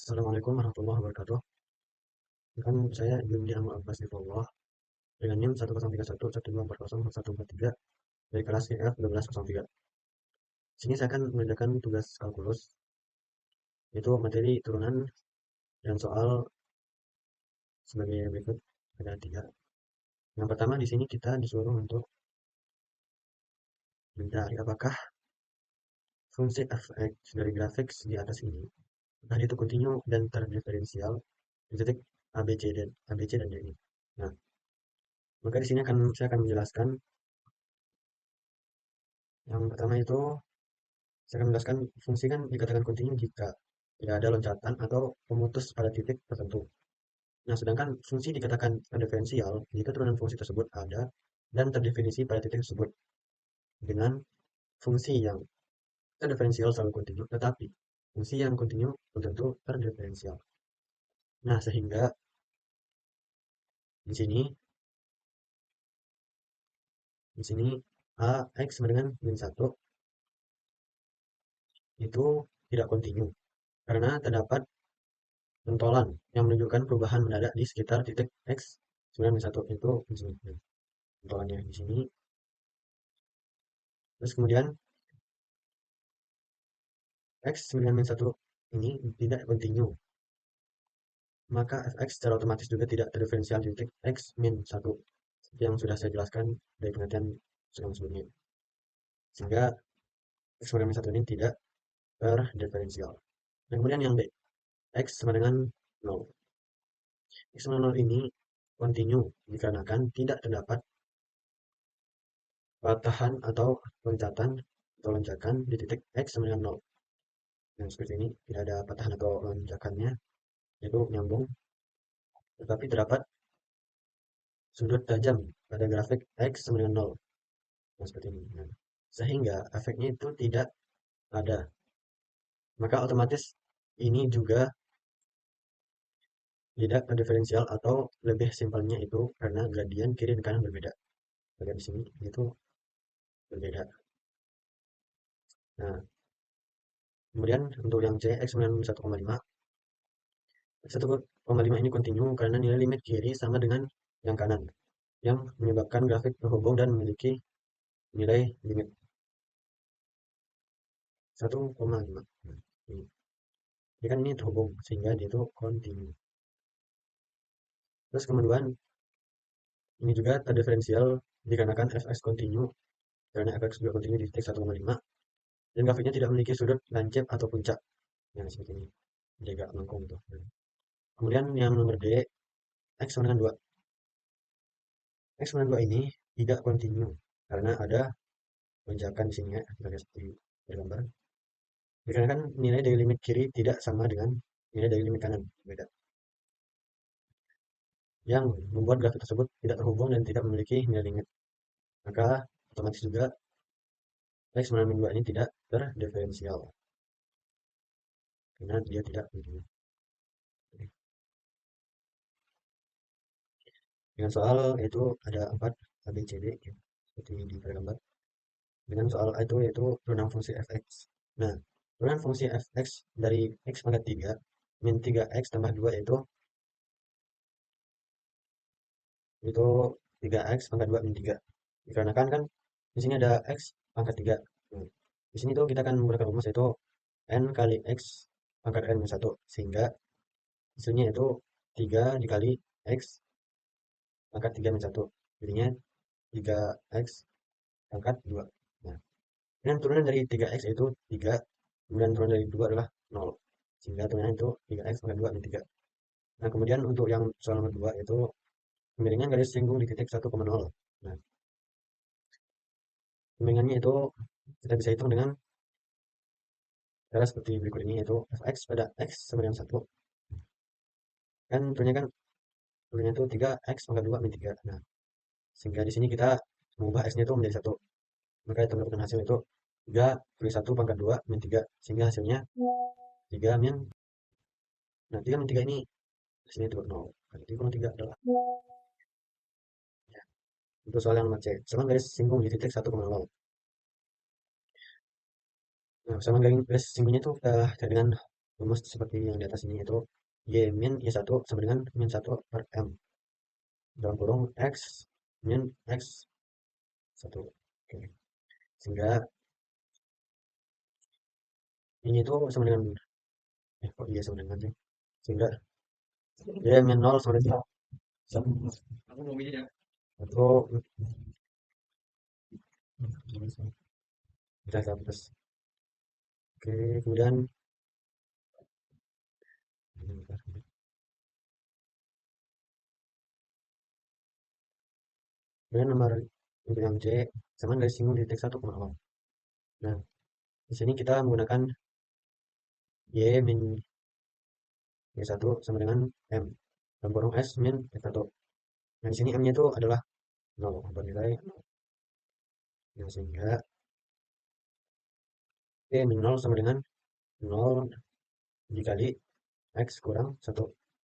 Assalamualaikum warahmatullahi wabarakatuh. Dengan saya Yudi Amal Abbas Ifullah dengan NIM 103112401143 dari kelas IF 1203. Sini saya akan mengerjakan tugas kalkulus, yaitu materi turunan dan soal sebagai berikut. Ada tiga. Yang pertama di sini kita disuruh untuk mencari apakah fungsi f(x) dari grafik di atas ini, apakah itu kontinu dan terdiferensial di titik ABC dan D ini. Nah, maka di sini saya akan menjelaskan. Yang pertama itu saya akan menjelaskan fungsi kan dikatakan kontinu jika tidak ada loncatan atau pemutus pada titik tertentu. Nah, sedangkan fungsi dikatakan diferensial jika turunan fungsi tersebut ada dan terdefinisi pada titik tersebut. Dengan fungsi yang terdiferensial selalu kontinu, tetapi fungsi yang kontinu belum tentu terdiferensial. Nah, sehingga di sini AX sama dengan min 1 itu tidak kontinu karena terdapat pentolan yang menunjukkan perubahan mendadak di sekitar titik X 9-1 itu di sini. Pentolannya di sini. Terus kemudian X 9-1 ini tidak kontinu. Maka fx secara otomatis juga tidak terdiferensial di titik X-1 seperti yang sudah saya jelaskan dari pengertian sebelumnya. Sehingga X-1 ini tidak terdiferensial. Dan kemudian yang B, X sama dengan 0. X sama 0 ini kontinu dikarenakan tidak terdapat patahan atau loncatan atau lonjakan di titik X sama dengan 0. Yang seperti ini, tidak ada patahan atau lonjakannya, yaitu nyambung. Tetapi terdapat sudut tajam pada grafik X sama dengan 0. Nah, seperti ini. Nah, sehingga efeknya itu tidak ada. Maka otomatis ini juga tidak diferensial atau lebih simpelnya itu karena gradien kiri dan kanan berbeda. Pada di sini itu berbeda. Nah, kemudian untuk yang C X sama dengan 1,5. 1,5 ini kontinu karena nilai limit kiri sama dengan yang kanan, yang menyebabkan grafik terhubung dan memiliki nilai limit 1,5. Nah, ini kan ini terhubung sehingga dia itu kontinu. Terus kemudian ini juga terdiferensial dikarenakan fx kontinu karena fx juga kontinu di titik 1,5 dan grafiknya tidak memiliki sudut lancip atau puncak yang seperti ini, dia agak melengkung tuh. Kemudian yang nomor D, x sama dengan 2. X sama dengan 2 ini tidak kontinu karena ada lonjakan di sini ya, kita lihat di gambar. Dikarenakan nilai dari limit kiri tidak sama dengan nilai dari limit kanan, beda. Yang membuat grafik tersebut tidak terhubung dan tidak memiliki nilai limit. Maka otomatis juga X sama dengan 2 ini tidak terdiferensial karena dia tidak kontinu. Dengan soal itu ada 4 ABCD ya, seperti di gambar. Dengan soal itu yaitu turunan fungsi fx. Nah, turunan fungsi fx dari x pangkat 3 min 3x tambah 2 itu 3x pangkat 2 min 3. Dikarenakan kan di sini ada x pangkat 3. Nah, di sini tuh kita akan menggunakan rumus yaitu n kali x pangkat n min 1 sehingga hasilnya itu 3 dikali x pangkat 3 min 1. Jadinya 3x pangkat 2. Nah, dan turunan dari 3x itu 3, kemudian turunan dari 2 adalah 0. Sehingga turunan itu 3x pangkat 2 min 3. Nah, kemudian untuk yang soal nomor 2 itu kemiringan garis singgung di titik 1,0. Nah, kemiringannya itu kita bisa hitung dengan cara seperti berikut ini, yaitu fx pada x sama dengan 1. Kan turunnya itu 3x pangkat 2 min 3. Nah, sehingga di sini kita mengubah x-nya itu menjadi 1. Maka kita mendapatkan hasil itu 3 kali 1 pangkat 2 min 3. Sehingga hasilnya 3 min. Nah, 3 min 3 ini hasilnya itu 0. Jadi kurang 3 adalah. Ya, untuk soal yang nomor C. Sama garis singgung di titik 1,0. Nah, sama garis singgungnya itu kita cari dengan rumus seperti yang di atas ini, yaitu y min y1 sama dengan min 1 per m dalam kurung x min x1. Oke. Sehingga ini tuh sama dengan, kok iya sama dengan sih, sehingga y min 0 sama dengan 1 atau bisa plus. Oke, kemudian nomor untuk yang C sama garis singgung di titik 1,0. Nah, di sini kita menggunakan y min y1 sama dengan m dalam kurung s min x1. Nah, di sini m-nya itu adalah 0, bernilai 0. Nah, sehingga y min 0 sama dengan 0 dikali x kurang 1.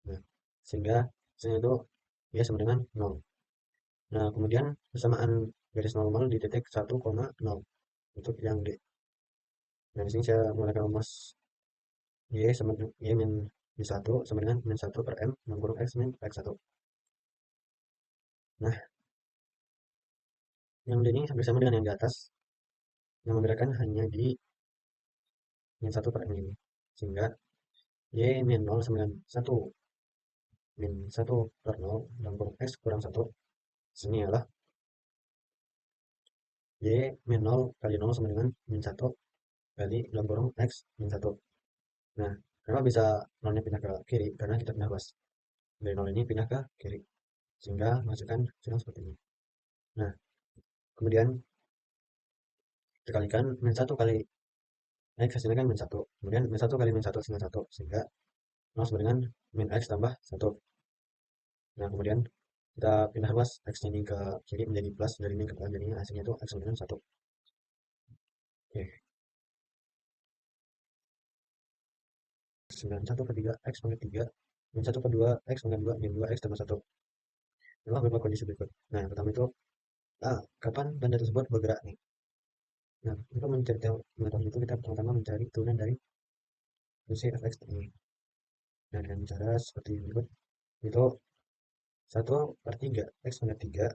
Nah, sehingga hasilnya itu y sama dengan 0. Nah, kemudian persamaan garis normal di titik 1,0 untuk yang D. Nah, di sini saya menggunakan rumus y sama y min y1 sama dengan min 1 per m dalam kurung x min x1. Nah, yang D ini hampir sama dengan yang di atas, yang membedakan hanya di min 1 per m ini. Sehingga y min 0 sama dengan 1 min 1 per 0 dalam kurung x kurang 1. Sini adalah y min 0 kali 0 sama dengan min 1 kali dalam kurung x min 1. Nah, kenapa bisa 0-nya pindah ke kiri? Karena kita pindah luas. Dari 0 ini pindah ke kiri. Sehingga menghasilkan hasil seperti ini. Nah, kemudian kita kalikan min 1 kali x hasilnya kan min 1. Kemudian min 1 kali min 1 hasilnya 1. Sehingga 0 sama dengan min x tambah 1. Nah, kemudian kita pindah luas x ini ke kiri menjadi plus, dari min ke plus, jadinya hasilnya itu x sama dengan 1. Oke. 91 per 3 x pangkat 3 min 1 per 2 x pangkat 2 min 2 x tambah 1. Memang beberapa kondisi berikut. Nah, pertama itu kapan benda tersebut bergerak nih? Nah, untuk mengetahui itu kita pertama-tama mencari turunan dari fungsi fx ini. Nah, dengan cara seperti berikut, itu 1 per 3 x pangkat 3.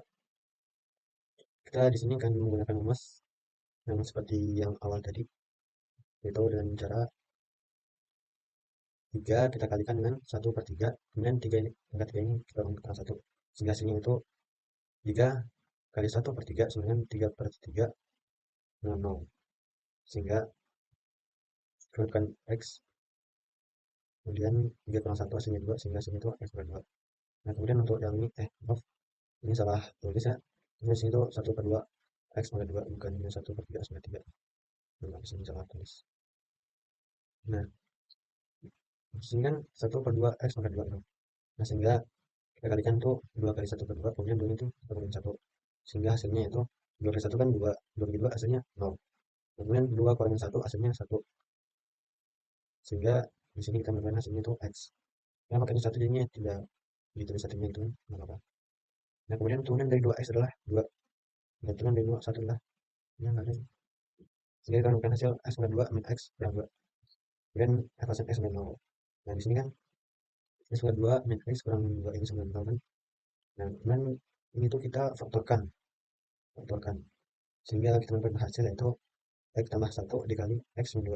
Kita di sini akan menggunakan rumus yang seperti yang awal tadi, yaitu dengan cara 3 kita kalikan dengan 1 per 3, kemudian 3 ini, pangkat 3 ini kita bagi pangkat 1. Sehingga hasilnya itu 3 kali 1 per 3 sama dengan 3 per 3 dengan 0. Sehingga kedudukan x, kemudian 3 kurang 1 hasilnya 2, sehingga hasilnya itu x per 2. Nah, kemudian untuk yang ini, maaf, ini salah tulis ya. Ini sini itu 1 per 2 x pangkat 2, bukan 1 per 3 x pangkat 3. Nah, di sini salah tulis. Nah, di sini kan 1 per 2 x pangkat 2 itu. Nah, sehingga kita kalikan tuh 2 kali 1 per 2, kemudian 2 itu kita kalikan 1. Sehingga hasilnya itu 2 kali 1 kan 2, 2 kali 2 hasilnya 0. Kemudian 2 kurangi 1 hasilnya 1. Sehingga di sini kita menggunakan hasilnya itu x. Yang pakai 1 jadinya tidak ditulis satunya itu, nggak apa-apa. Nah, kemudian turunan dari 2x adalah 2. Dan turunan dari 2, 1 adalah, ya nggak ada. Sehingga kita menemukan hasil x pangkat 2 min x kurang 2. Kemudian ekuasi x min 0. Nah, di sini kan x pangkat 2 min x kurang 2 ini sama dengan 0 kan. Nah, kemudian ini tuh kita faktorkan. Sehingga kita mendapatkan hasil yaitu x tambah 1 dikali x min 2.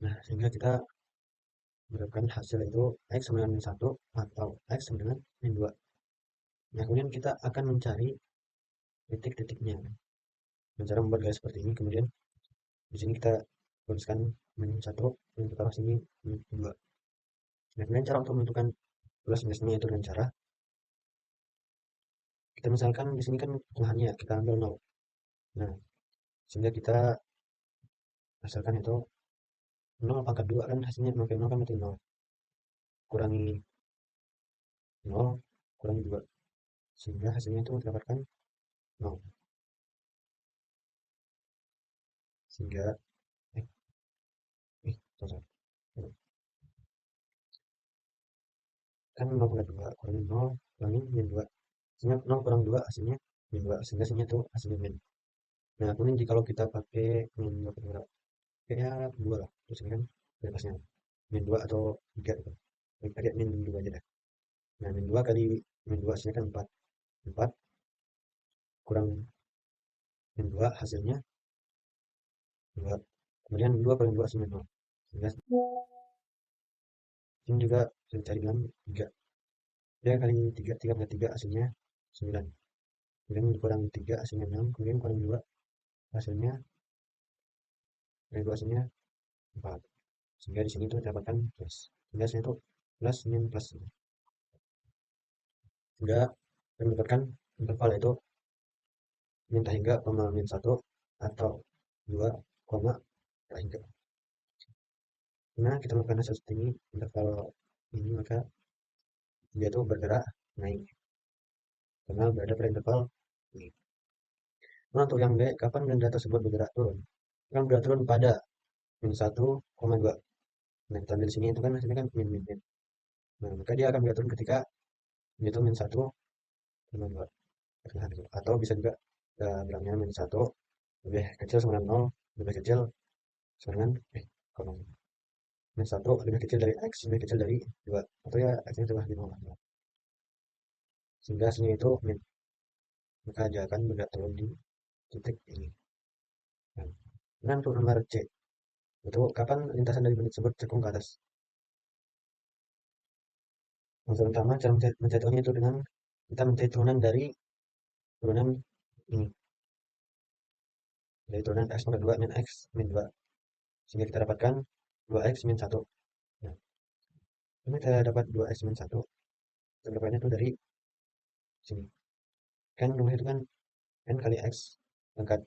Nah, sehingga kita mendapatkan hasil itu x sama dengan min 1 atau x sama dengan min 2. Nah, kemudian kita akan mencari titik-titiknya. Dengan cara membuat garis seperti ini, kemudian di sini kita tuliskan min 1, dan kita taruh sini min 2. Nah, kemudian cara untuk menentukan plus minusnya itu dengan cara kita misalkan di sini kan tengahnya kita ambil 0. Nah, sehingga kita hasilkan itu 0 pangkat 2 kan hasilnya 0 kali 0 kan itu 0. Kurangi 0, kurangi 2. Sehingga hasilnya itu didapatkan 0. Sehingga, eh, sorry. Kan 0 pangkat 2, kurangi 0, kurangi min 2. Sehingga 0 kurang 2 hasilnya min 2. Sehingga hasilnya itu hasilnya min. Nah, kemudian jika kita pakai min 2 per 2, kayaknya 2 lah. Terus ini kan bebasnya min 2 atau 3 gitu. Pakai min 2 aja deh. Nah, min 2 kali min 2 hasilnya kan 4. 4 kurang min 2 hasilnya 2. Kemudian 2 kurang 2 hasilnya 0. Sehingga ini juga bisa dicari dengan 3. 3 kali 3, 3 kali 3 hasilnya 9. Kemudian kurang 3 hasilnya 6. Kemudian kurang 2 hasilnya, dari 2 hasilnya 4. Sehingga di sini tuh dapatkan plus. Sehingga hasilnya itu plus min plus. Sehingga mendapatkan interval itu min hingga koma min 1 atau 2 koma hingga. Nah, kita melakukan hasil seperti ini, interval ini, maka dia tuh bergerak naik karena berada pada interval ini. Nah, untuk yang B, kapan benda tersebut bergerak turun? Kan bergerak turun pada min 1,2. Nah, kita ambil di sini itu kan hasilnya kan min min min. Nah, maka dia akan bergerak turun ketika itu min 1,2. Atau bisa juga bilangnya min 1 lebih kecil sama dengan 0, lebih kecil sama dengan koma. Min 1 lebih kecil dari X, lebih kecil dari 2. Atau ya X-nya coba di bawah 2. Sehingga hasilnya itu min. Maka dia akan bergerak turun di titik ini. Nah, kemudian untuk nomor C, itu kapan lintasan dari benda tersebut cekung ke atas? Yang pertama, cara mencetoknya itu dengan kita mencari turunan dari turunan ini, dari turunan X pangkat 2 min X min 2. Sehingga kita dapatkan 2X min 1. Nah, ini kita dapat 2X min 1. Kita dapatnya itu dari sini. Kan rumus itu kan N kali X pangkat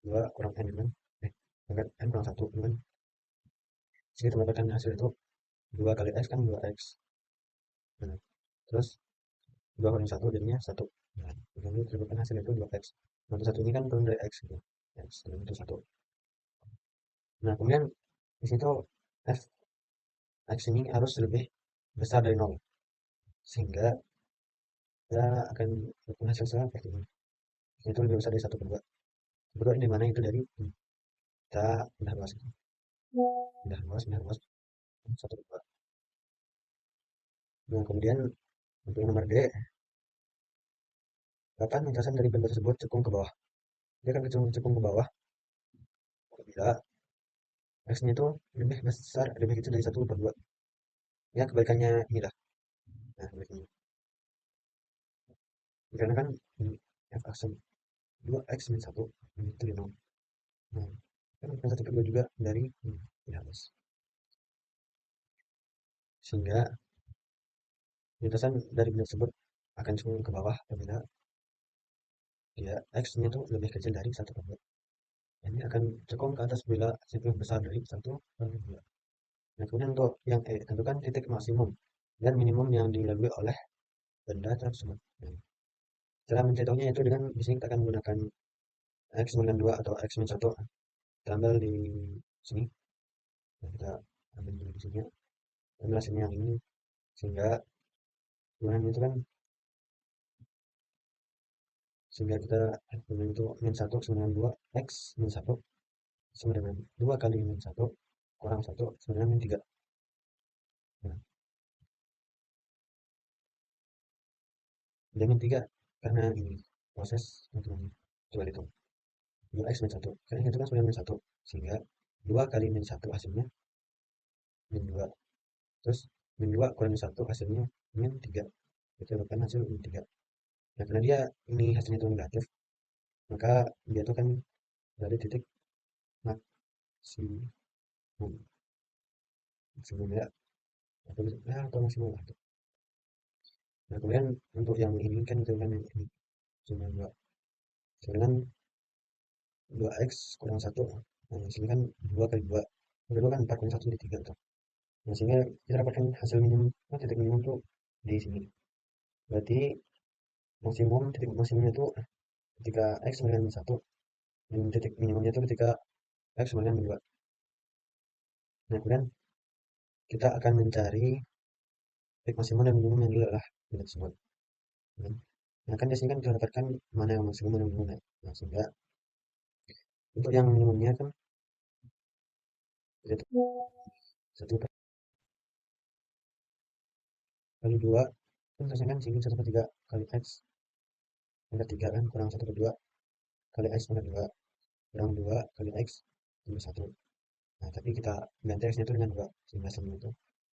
2 kurang N kan? Pangkat N kurang 1 kan? Sehingga kita mendapatkan hasil itu 2 kali X kan 2X. Nah, terus 2 kurang 1 jadinya 1. Nah, ini kita dapatkan hasil itu 2X. Nah, satu ini kan turun dari X gitu. X, dan itu 1. Nah, kemudian di situ F X ini harus lebih besar dari 0. Sehingga kita akan melakukan hasil seperti ini. Itu lebih besar dari 1/2. 1/2 ini mana itu dari kita pindah luas. Pindah luas 1/2. Nah, kemudian untuk nomor D, kapan lintasan dari benda tersebut cekung ke bawah? Dia akan cekung ke bawah apabila X-nya itu lebih besar, lebih kecil dari 1/2. Ya, kebalikannya inilah. Nah, kebalikannya. Karena kan ini F aksen 2X min 1 itu 5. Nah, kan bukan 1/2 juga dari ini. Ya, mas. Sehingga lintasan dari benda tersebut akan cekung ke bawah apabila dia X-nya itu lebih kecil dari 1/2. Ini akan cekung ke atas bila situ besar dari 1/2. Nah, kemudian untuk yang E, tentukan titik maksimum dan minimum yang dilalui oleh benda tersebut. Nah, cara mencetoknya itu dengan di sini kita akan menggunakan X min 2 atau X min 1. Kita ambil di sini. Nah, kita ambil di sini. Ambil hasilnya yang ini. Sehingga kemudian itu kan sehingga kita kemudian itu min 1 sama dengan 2 X min 1 sama dengan 2 kali min 1 kurang 1 sama dengan min 3. Nah, min 3 karena ini proses hitungannya. Coba hitung. 2X min 1. Karena itu kan sudah min 1. Sehingga 2 kali min 1 hasilnya min 2. Terus min 2 kurang min 1 hasilnya min 3. Kita dapatkan hasil min 3. Nah, karena dia ini hasilnya itu negatif, maka dia itu kan dari titik maksimum. Maksimum ya. Atau maksimal lah. Nah, kemudian untuk yang ini kan itu kan ini cuma 2. Sedangkan 2X kurang 1. Nah, di sini kan 2 kali 2. 2 kan 4 kurang 1 jadi 3 tuh. Nah, sehingga kita dapatkan hasil minimum, titik minimum tuh di sini. Berarti maksimum, titik maksimumnya itu ketika X sama dengan 1. Dan titik minimumnya itu ketika X sama dengan 2. Nah, kemudian kita akan mencari titik maksimum dan minimum yang dulu adalah benda tersebut. Nah, kan di sini kan kita dapatkan mana yang maksimum, mana yang minimum. Nah, sehingga untuk yang minimumnya kan Jadi 1 kali 2 kan hasilnya kan sini 1/3 kali X pangkat 3 kan kurang 1/2 kali X pangkat 2 kurang 2 kali X tambah 1. Nah, tapi kita ganti X nya itu dengan 2 sehingga hasilnya itu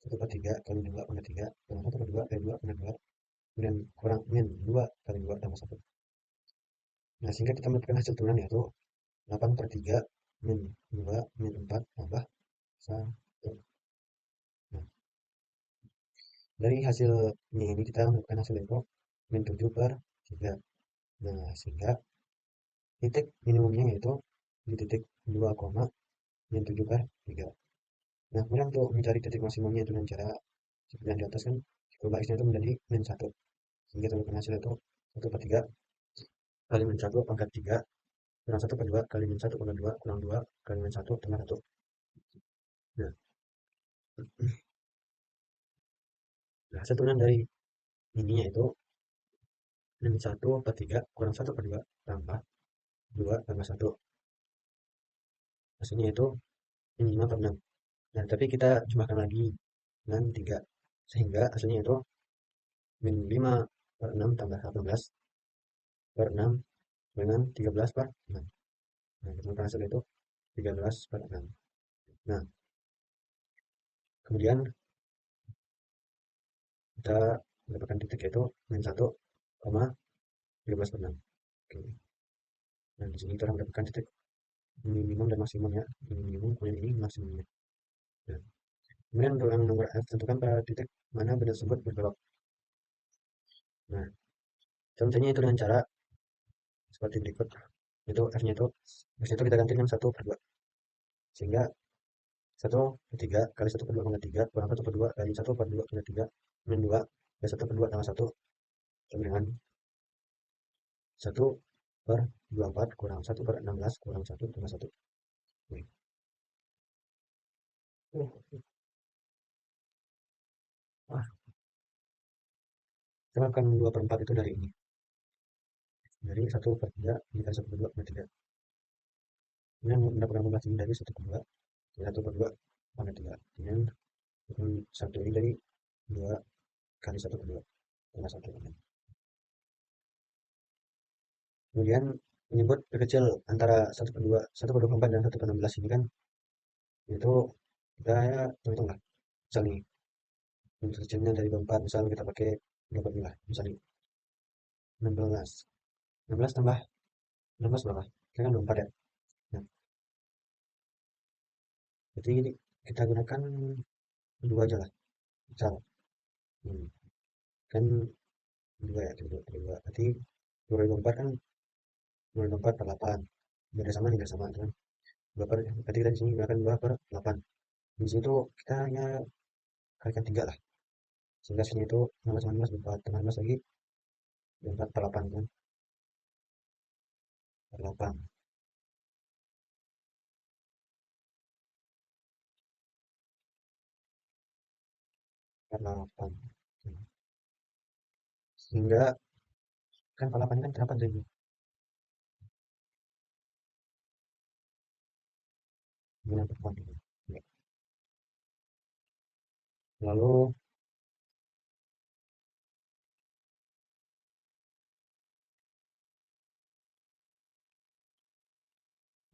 1/3 kali 2 pangkat 3 kurang 1/2 kali 2 pangkat 2 kemudian kurang min 2 kali 2 tambah 1. Nah, sehingga kita mendapatkan hasil turunan yaitu 8/3 min 2 min 4 tambah 1. Nah, dari hasil ini kita mendapatkan hasil itu min 7/3. Nah, sehingga titik minimumnya yaitu di titik 2, min 7/3. Nah, kemudian untuk mencari titik maksimumnya itu dengan cara seperti yang di atas kan, coba X nya itu menjadi min 1. Sehingga kita mendapatkan hasil itu 1/3 kali min 1 pangkat 3 kurang 1/2 kali min 1 pangkat 2 kurang 2 kali min 1 tambah 1. Nah, nah hasil turunan dari ini yaitu min 1/3 kurang 1/2 tambah 2 tambah 1. Hasilnya itu min 5/6. Nah, tapi kita jumlahkan lagi dengan 3. Sehingga hasilnya itu min 5/6 tambah 18/6 dengan 13/6. Nah, kita jumlahkan hasil itu 13/6. Nah, kemudian kita mendapatkan titik yaitu min 1,13/6. Oke. Nah, di sini kita mendapatkan titik minimum dan maksimumnya. Ini minimum, kemudian ini maksimumnya. Nah, kemudian untuk yang nomor F, tentukan pada titik mana benda tersebut berbelok. Nah, contohnya itu dengan cara seperti berikut. Itu F-nya itu, F-nya itu kita ganti dengan 1/2. Sehingga 1/3 kali 1/2 pangkat 3 kurang 1/2 kali 1/2 pangkat 3 min 2 kali 1/2 tambah 1 sama dengan 1/24 kurang 1/16 kurang 1 tambah 1. Oke. Wah, kita lakukan 2/4 itu dari ini. Dari 1/3 dikali 1/2 pangkat 3. Kemudian mendapatkan jumlah ini dari 1/2 dari 1/2 pangkat 3. Kemudian 1 ini dari 2 kali 1/2 tambah 1. Kemudian menyebut kecil antara 1/24 dan 1/16 ini kan itu kita ya hitung lah. Misal nih, yang kecilnya dari 24, misal kita pakai 20 lah. Misal nih, 16. 16 tambah 16 berapa? Kita kan 24 ya. Nah, jadi kita gunakan 2 aja lah. Misal, hmm, kan 2 ya, 2, 2. Berarti 2024 kan 2024 per 8. Beda sama, tidak sama. Kan? 2 per, berarti kita di sini gunakan 2 per 8. Di situ tuh kita hanya kalikan 3 lah. Sehingga sini itu 16 sama 16 4 tambah 16 lagi 4 per 8 kan. Per 8. Per 8. Sehingga kan per 8 kan terdapat dari guna per 8 gitu. Ya.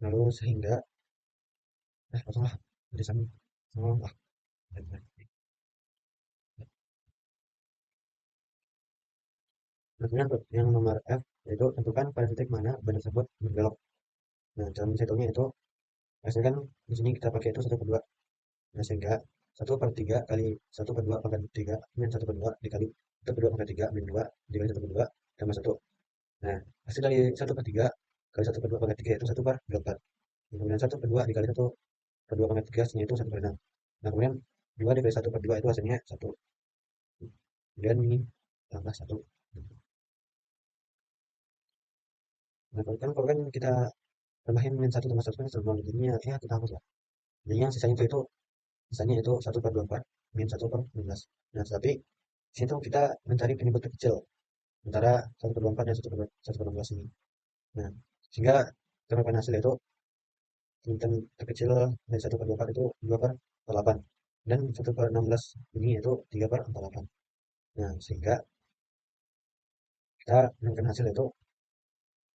Lalu sehingga langsung lah dari sana. Oh, ah, benar. Nah, kemudian untuk yang nomor F yaitu tentukan pada titik mana benda tersebut berbelok. Nah, cara menghitungnya itu hasilnya kan di sini kita pakai itu 1/2. Nah, sehingga 1/3 kali 1/2 pangkat 3 min 1/2 dikali 1/2 pangkat 3 min 2 dikali 1/2 tambah 1. Nah, hasil dari 1/3 kali 1/2 pangkat 3 itu 1/4. Kemudian 1/2 dikali 1/2 pangkat 3 hasilnya itu 1/6. Nah, kemudian 2 dikali 1/2 itu hasilnya 1. Kemudian ini tambah 1. Nah, kalau kan kita tambahin min 1 tambah 1 kan sama jadinya ya kita hapus lah. Jadi yang sisanya itu sisanya itu 1/24 min 1/16. Nah, tapi di situ kita mencari penyebut terkecil antara 1/24 dan 1/16 ini. Nah, sehingga kita mendapatkan hasil itu Intan terkecil dari 1/24 itu 2/8. Dan 1/16 ini itu 3/48. Nah, sehingga kita menemukan hasil itu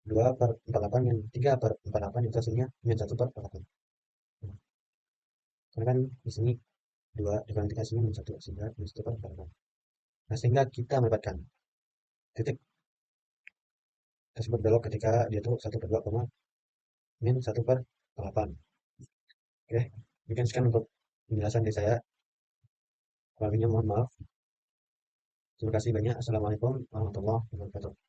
2/48 min 3/48 itu hasilnya min 1/48. Nah, karena kan di sini 2 dikuantifikasinya min 1 sehingga min 1/48. Nah, sehingga kita mendapatkan titik tersebut belok ketika dia itu 1/2, min 1/8. Oke, mungkin sekian untuk penjelasan dari saya. Kurang lebihnya mohon maaf. Terima kasih banyak. Assalamualaikum warahmatullahi wabarakatuh.